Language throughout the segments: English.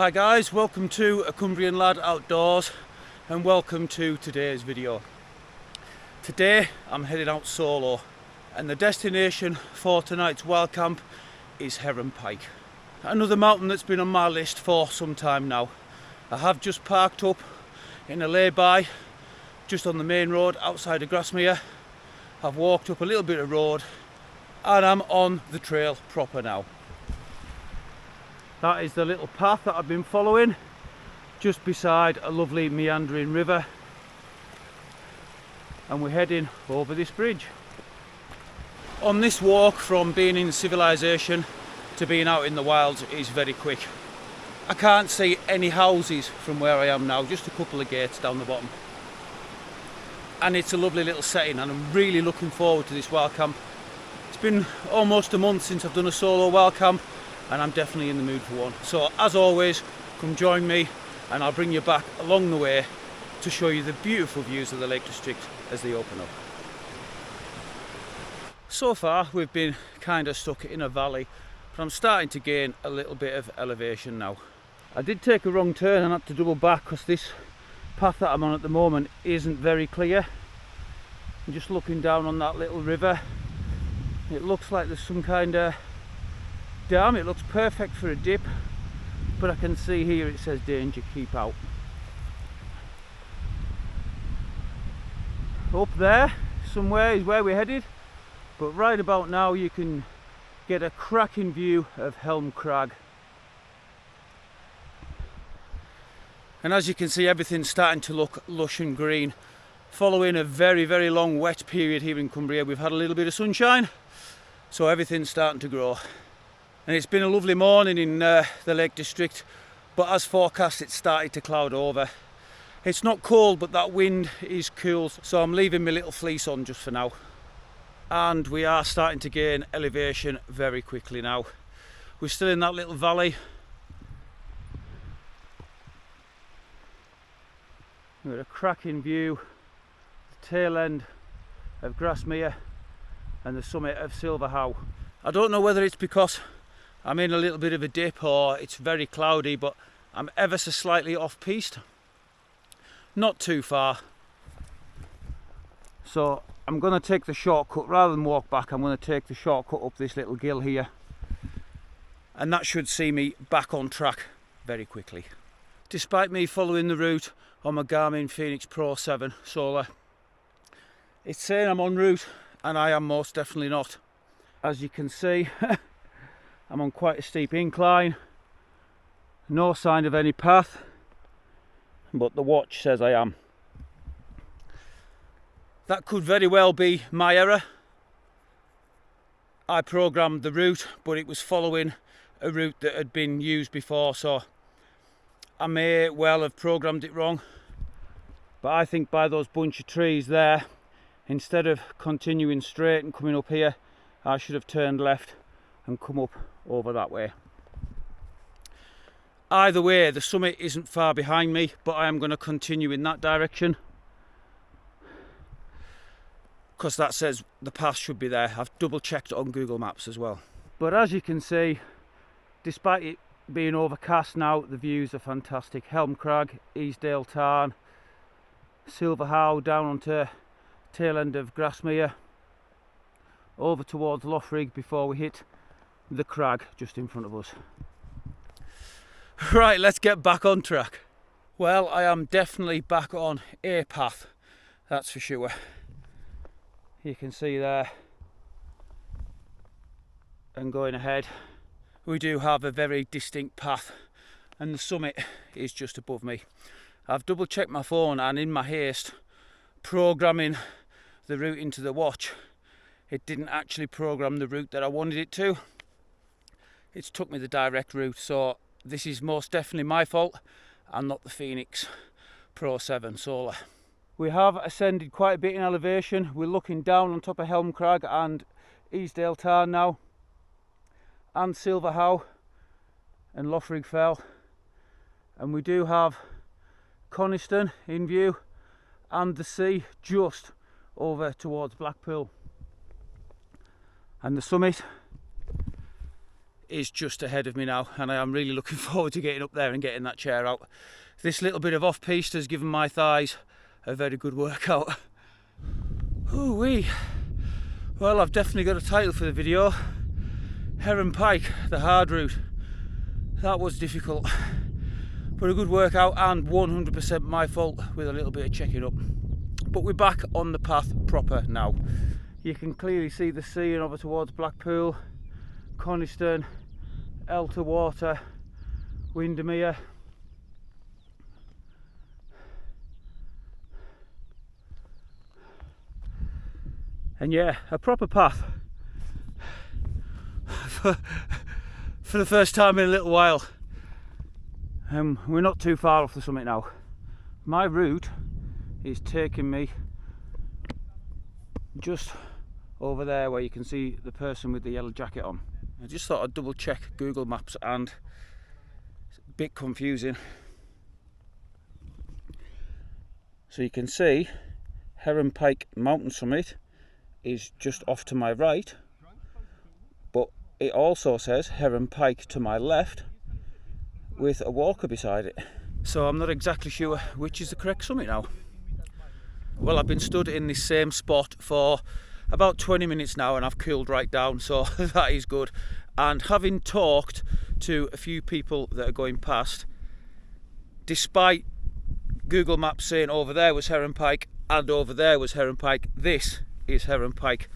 Hi guys, welcome to A Cumbrian Lad Outdoors and welcome to today's video. Today I'm heading out solo and the destination for tonight's wild camp is Heron Pike. Another mountain that's been on my list for some time now. I have just parked up in a lay-by just on the main road outside of Grasmere. I've walked up a little bit of road and I'm on the trail proper now. That is the little path that I've been following just beside a lovely meandering river, and we're heading over this bridge. On this walk from being in civilization to being out in the wilds is very quick. I can't see any houses from where I am now, just a couple of gates down the bottom. And it's a lovely little setting and I'm really looking forward to this wild camp. It's been almost a month since I've done a solo wild camp and I'm definitely in the mood for one. So as always, come join me and I'll bring you back along the way to show you the beautiful views of the Lake District as they open up. So far we've been kind of stuck in a valley, but I'm starting to gain a little bit of elevation now. I did take a wrong turn and had to double back because this path that I'm on at the moment isn't very clear. I'm just looking down on that little river. It looks like there's some kind of dam. It looks perfect for a dip, but I can see here it says danger, keep out. Up there somewhere is where we're headed, but right about now you can get a cracking view of Helm Crag. And as you can see, everything's starting to look lush and green. Following a very long wet period here in Cumbria, we've had a little bit of sunshine, so everything's starting to grow. And it's been a lovely morning in the Lake District, but as forecast it's started to cloud over. It's not cold, but that wind is cool, so I'm leaving my little fleece on just for now. And we are starting to gain elevation very quickly now. We're still in that little valley. We've got a cracking view, the tail end of Grasmere and the summit of Silverhow. I don't know whether it's because I'm in a little bit of a dip or it's very cloudy, but I'm ever so slightly off piste. Not too far. So I'm going to take the shortcut. Rather than walk back, I'm going to take the shortcut up this little gill here. And that should see me back on track very quickly. Despite me following the route on my Garmin Fenix Pro 7 solar, it's saying I'm en route and I am most definitely not. As you can see, I'm on quite a steep incline, no sign of any path, but the watch says I am. That could very well be my error. I programmed the route, but it was following a route that had been used before, so I may well have programmed it wrong. But I think by those bunch of trees there, instead of continuing straight and coming up here, I should have turned left and come up over that way. Either way, the summit isn't far behind me, but I am going to continue in that direction because that says the path should be there. I've double checked on Google Maps as well. But as you can see, despite it being overcast now, the views are fantastic. Helm Crag, Easdale Tarn, Silverhow down onto tail end of Grasmere, over towards Loughrigg before we hit the crag just in front of us. Right, let's get back on track. Well, I am definitely back on a path, that's for sure. You can see there, and going ahead we do have a very distinct path and the summit is just above me. I've double checked my phone and in my haste programming the route into the watch, it didn't actually program the route that I wanted it to. It's took me the direct route, so this is most definitely my fault and not the Fenix Pro 7 solar. We have ascended quite a bit in elevation. We're looking down on top of Helm Crag and Easdale Tarn now, and Silverhow and Loughrigg Fell, and we do have Coniston in view and the sea just over towards Blackpool. And the summit is just ahead of me now, and I am really looking forward to getting up there and getting that chair out. This little bit of off-piste has given my thighs a very good workout. Ooh-wee. Well, I've definitely got a title for the video. Heron Pike, the hard route. That was difficult, but a good workout, and 100% my fault with a little bit of checking up. But we're back on the path proper now. You can clearly see the sea and over towards Blackpool, Coniston, Elterwater, Windermere. And yeah, a proper path for the first time in a little while. We're not too far off the summit now. My route is taking me just over there where you can see the person with the yellow jacket on. I just thought I'd double check Google Maps, and it's a bit confusing. So you can see Heron Pike mountain summit is just off to my right, but it also says Heron Pike to my left with a walker beside it. So I'm not exactly sure which is the correct summit now. Well, I've been stood in this same spot for about 20 minutes now, and I've cooled right down, so that is good. And having talked to a few people that are going past, despite Google Maps saying over there was Heron Pike and over there was Heron Pike, this is Heron Pike.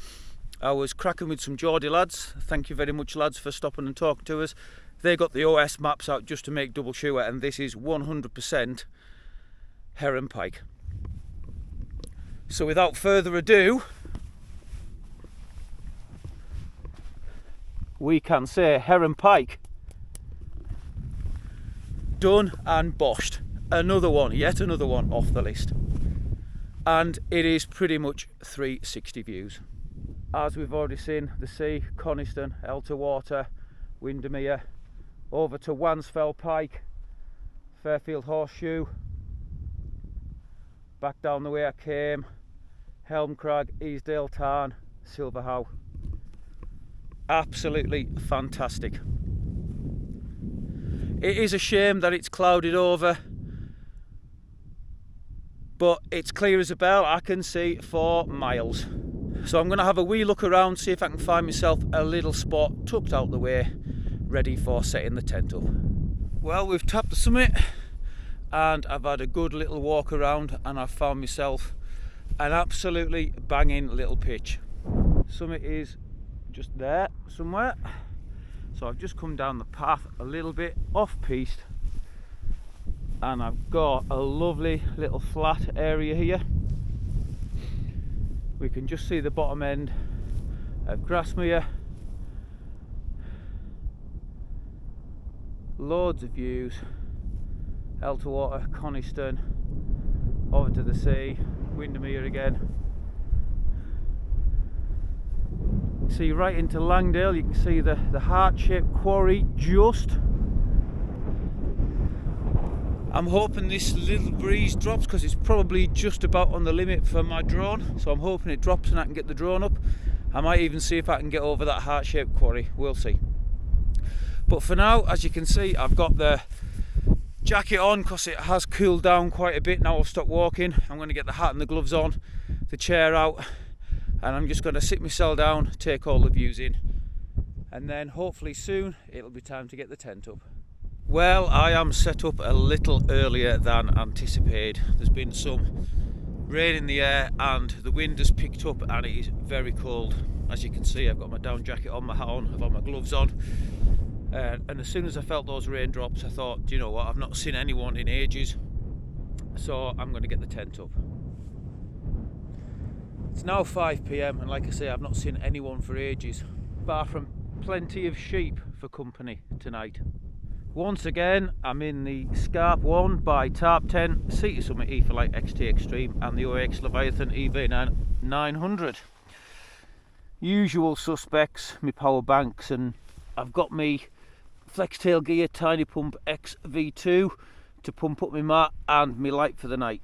I was cracking with some Geordie lads. Thank you very much, lads, for stopping and talking to us. They got the OS maps out just to make double sure, and this is 100% Heron Pike. So without further ado, we can say Heron Pike done and boshed. Another one, yet another one off the list. And it is pretty much 360 views. As we've already seen, the sea, Coniston, Elterwater, Windermere, over to Wansfell Pike, Fairfield Horseshoe, back down the way I came, Helm Crag, Easdale Tarn, Silverhow. Absolutely fantastic. It is a shame that it's clouded over, but it's clear as a bell. I can see 4 miles. So I'm going to have a wee look around, see if I can find myself a little spot tucked out the way, ready for setting the tent up. Well, we've tapped the summit and I've had a good little walk around, and I've found myself an absolutely banging little pitch. Summit is just there somewhere, so I've just come down the path a little bit off piste, and I've got a lovely little flat area here. We can just see the bottom end of Grasmere. Loads of views. Elterwater, Coniston, over to the sea, Windermere again. See right into Langdale. You can see the heart-shaped quarry just. I'm hoping this little breeze drops, because it's probably just about on the limit for my drone, so I'm hoping it drops and I can get the drone up. I might even see if I can get over that heart-shaped quarry, we'll see. But for now, as you can see, I've got the jacket on because it has cooled down quite a bit. Now I've stopped walking, I'm going to get the hat and the gloves on, the chair out, and I'm just going to sit myself down, take all the views in, and then hopefully soon it'll be time to get the tent up. Well, I am set up a little earlier than anticipated. There's been some rain in the air and the wind has picked up, and it is very cold. As you can see, I've got my down jacket on, my hat on, I've got my gloves on, and as soon as I felt those raindrops, I thought, do you know what, I've not seen anyone in ages, so I'm going to get the tent up. It's now 5 PM and like I say, I've not seen anyone for ages, apart from plenty of sheep for company tonight. Once again, I'm in the Scarp 1 by Tarp 10, Sea Summit E for Light XT Extreme, and the OX Leviathan EV9 900. Usual suspects, my power banks, and I've got me Flextail Gear Tiny Pump X V2 to pump up my mat and my light for the night.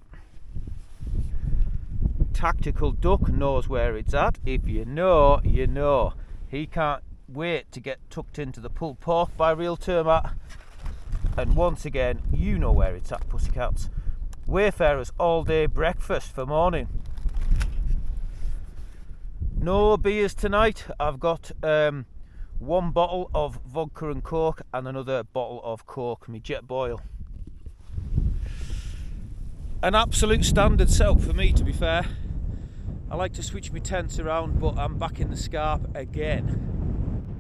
Tactical Duck knows where it's at. If you know, you know. He can't wait to get tucked into the pulled pork by Realtermat. And once again, you know where it's at, pussycats. Wayfarers all day breakfast for morning. No beers tonight. I've got one bottle of vodka and coke and another bottle of coke, me jet boil. An absolute standard setup for me, to be fair. I like to switch my tents around, but I'm back in the scarp again.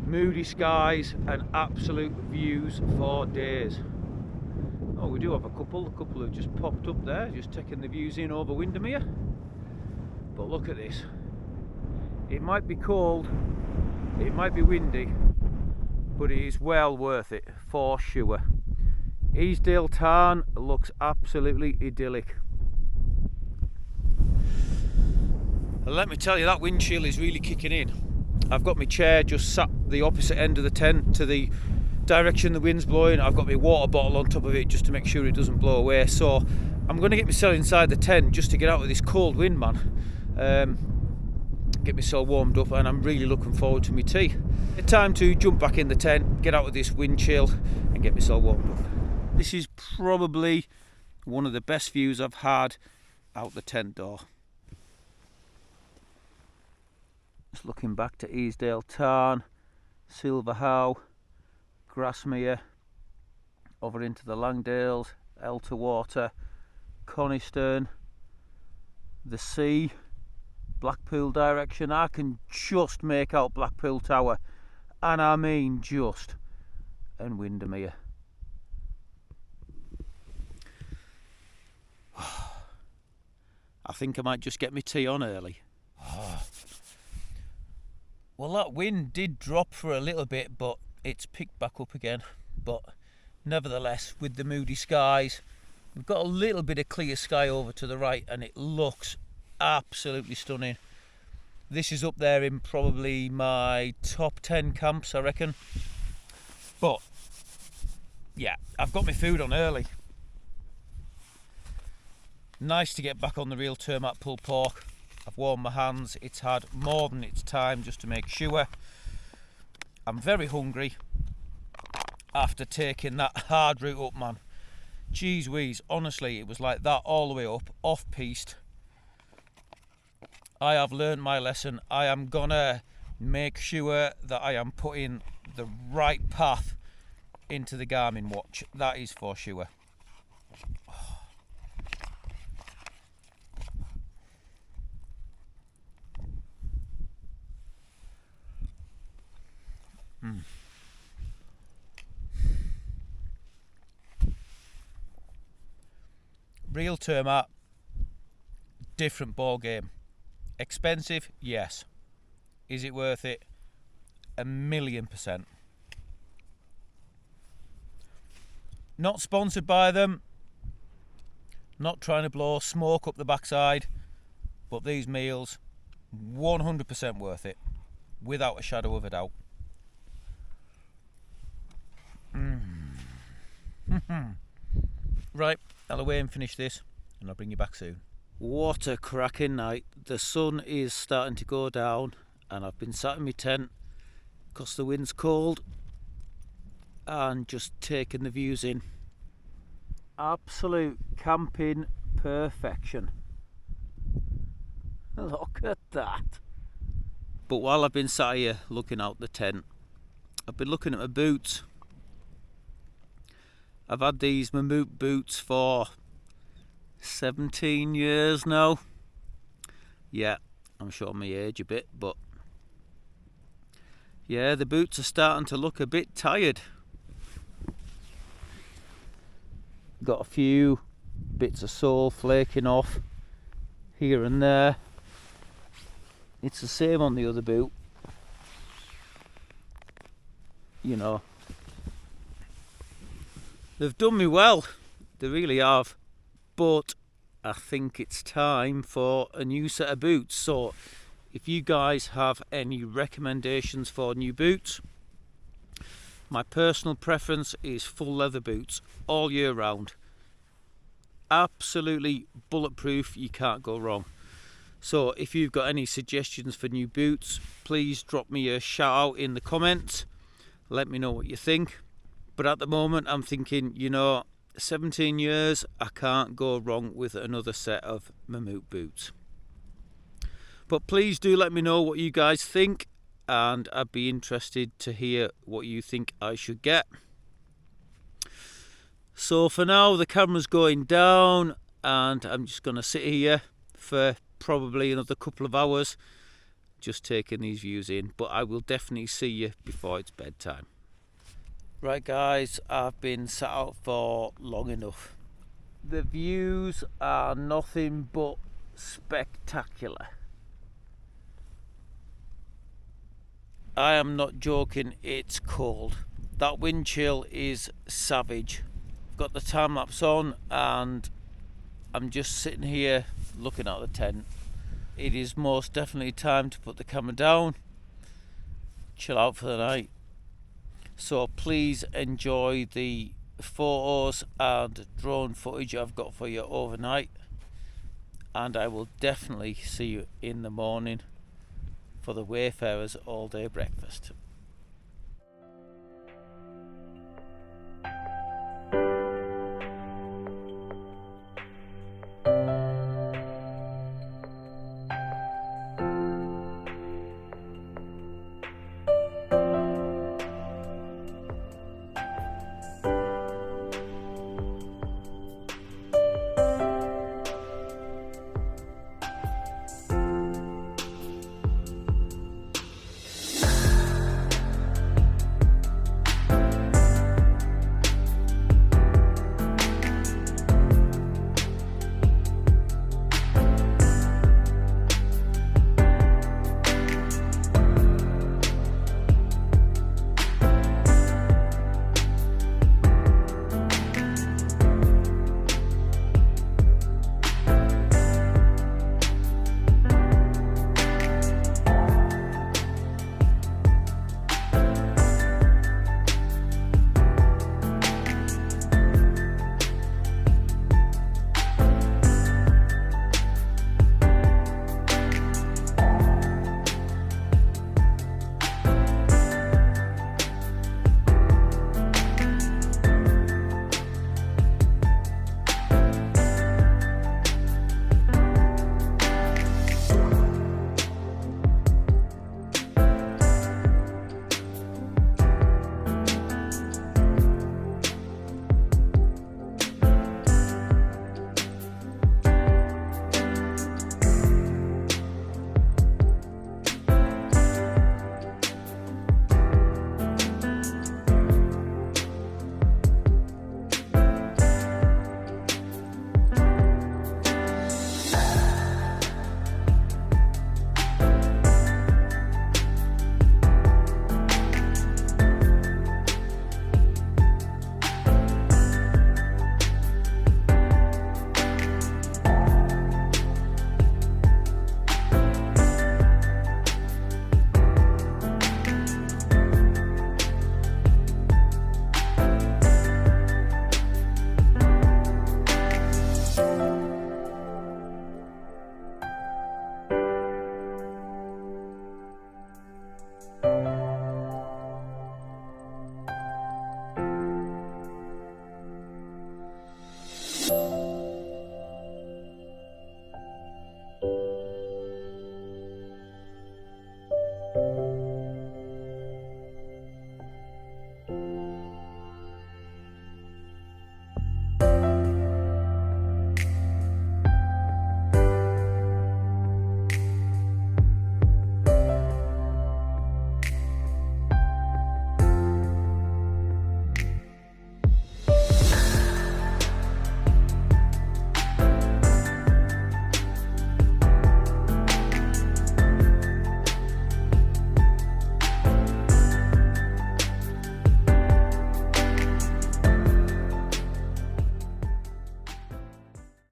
Moody skies and absolute views for days. Oh, we do have a couple have just popped up there, just taking the views in over Windermere. But look at this. It might be cold, it might be windy, but it is well worth it for sure. Easdale Tarn looks absolutely idyllic. And let me tell you, that wind chill is really kicking in. I've got my chair just sat the opposite end of the tent to the direction the wind's blowing. I've got my water bottle on top of it just to make sure it doesn't blow away. So I'm going to get myself inside the tent just to get out of this cold wind, man. Get myself warmed up, and I'm really looking forward to my tea. It's time to jump back in the tent, get out of this wind chill and get myself warmed up. This is probably one of the best views I've had out the tent door. Just looking back to Easdale Tarn, Silverhow, Grasmere, over into the Langdales, Elterwater, Coniston, the sea, Blackpool direction. I can just make out Blackpool Tower, and I mean just, and Windermere. I think I might just get my tea on early. Well, that wind did drop for a little bit, but it's picked back up again. But nevertheless, with the moody skies, we've got a little bit of clear sky over to the right, and it looks absolutely stunning. This is up there in probably my top 10 camps, I reckon. But yeah, I've got my food on early. Nice to get back on the Realtermat pulled pork. I've warmed my hands. It's had more than its time just to make sure. I'm very hungry after taking that hard route up, man. Jeez Wheeze, honestly, it was like that all the way up, off piste. I have learned my lesson. I am gonna make sure that I am putting the right path into the Garmin watch. That is for sure. Realtermat, different ball game. Expensive, yes. Is it worth it? 1,000,000%. Not sponsored by them. Not trying to blow smoke up the backside, but these meals, 100% worth it, without a shadow of a doubt. Right, I'll away and finish this, and I'll bring you back soon. What a cracking night. The sun is starting to go down, and I've been sat in my tent because the wind's cold and just taking the views in. Absolute camping perfection. Look at that. But while I've been sat here looking out the tent, I've been looking at my boots. I've had these Mammut boots for 17 years now. Yeah, I'm showing my age a bit, but yeah, the boots are starting to look a bit tired. Got a few bits of sole flaking off here and there. It's the same on the other boot. You know, they've done me well, they really have, but I think it's time for a new set of boots. So if you guys have any recommendations for new boots, my personal preference is full leather boots all year round. Absolutely bulletproof, you can't go wrong. So if you've got any suggestions for new boots, please drop me a shout out in the comments. Let me know what you think. But at the moment I'm thinking, you know, 17 years, I can't go wrong with another set of mammut boots. But please do let me know what you guys think, and I'd be interested to hear what you think I should get. So for now, the camera's going down and I'm just going to sit here for probably another couple of hours just taking these views in, but I will definitely see you before it's bedtime. Right guys, I've been sat out for long enough. The views are nothing but spectacular. I am not joking, it's cold. That wind chill is savage. I've got the time lapse on and I'm just sitting here looking at the tent. It is most definitely time to put the camera down, chill out for the night. So please enjoy the photos and drone footage I've got for you overnight, and I will definitely see you in the morning for the Wayfarers all day breakfast.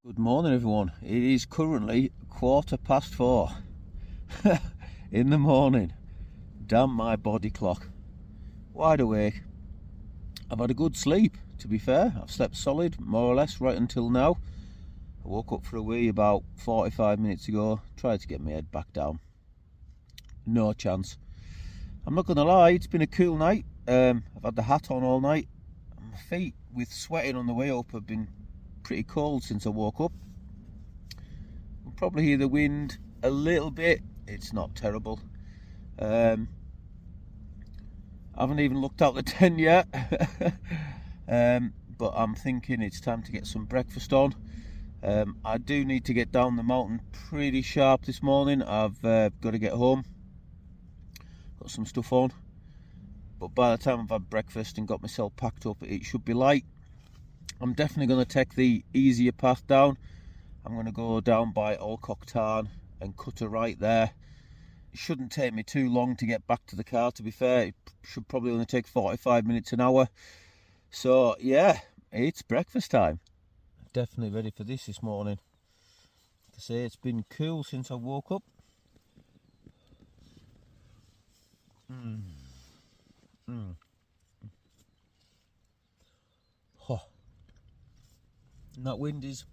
Good morning everyone, it is currently 4:15 in the morning. Damn my body clock, wide awake. I've had a good sleep, to be fair. I've slept solid more or less right until now. I woke up for a wee about 45 minutes ago, tried to get my head back down. No chance. I'm not gonna lie, it's been a cool night. I've had the hat on all night. My feet, with sweating on the way up, have been pretty cold since I woke up. You'll probably hear the wind a little bit. It's not terrible. I haven't even looked out the tent yet. But I'm thinking it's time to get some breakfast on. I do need to get down the mountain pretty sharp this morning. I've got to get home, got some stuff on, but by the time I've had breakfast and got myself packed up, it should be light. I'm definitely going to take the easier path down. I'm going to go down by Alcock tarn and cut a right there. It shouldn't take me too long to get back to the car, to be fair. It should probably only take 45 minutes, an hour. So yeah, it's breakfast time. Definitely ready for this morning. Like I say, it's been cool since I woke up. Oh. And that wind is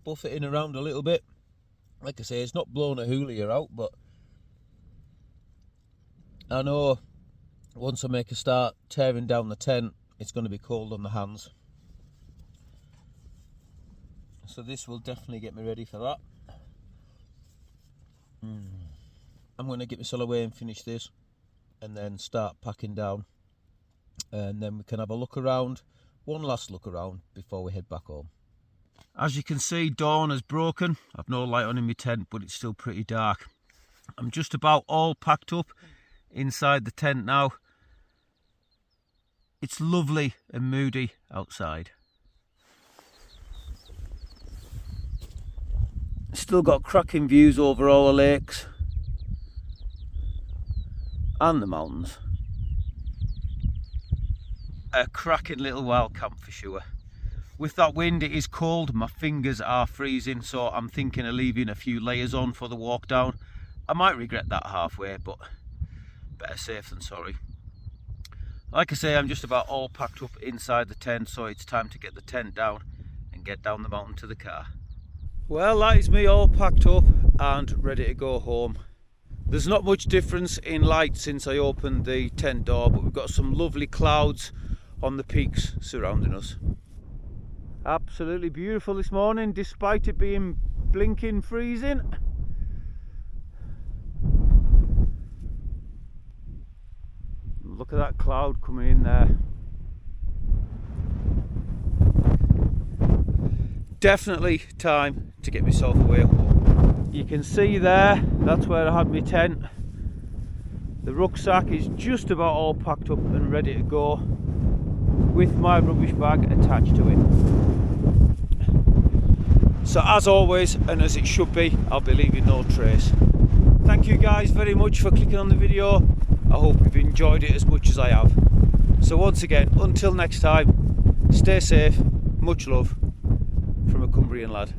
buffeting around a little bit. Like I say, it's not blowing a hoolie out, but I know once I make a start tearing down the tent, it's going to be cold on the hands. So this will definitely get me ready for that. I'm going to get myself away and finish this, and then start packing down, and then we can have a look around, one last look around before we head back home. As you can see, dawn has broken. I've no light on in my tent, but it's still pretty dark. I'm just about all packed up inside the tent now. It's lovely and moody outside. Still got cracking views over all the lakes and the mountains. A cracking little wild camp for sure. With that wind, it is cold. My fingers are freezing, so I'm thinking of leaving a few layers on for the walk down. I might regret that halfway, but better safe than sorry. Like I say, I'm just about all packed up inside the tent, so it's time to get the tent down and get down the mountain to the car. Well, that is me all packed up and ready to go home. There's not much difference in light since I opened the tent door, but we've got some lovely clouds on the peaks surrounding us. Absolutely beautiful this morning, despite it being blinking freezing. Look at that cloud coming in there. Definitely time to get myself away home. You can see there, that's where I had my tent. The rucksack is just about all packed up and ready to go, with my rubbish bag attached to it. So as always, and as it should be, I'll be leaving no trace. Thank you guys very much for clicking on the video. I hope you've enjoyed it as much as I have. So once again, until next time, stay safe, much love from a Cumbrian lad.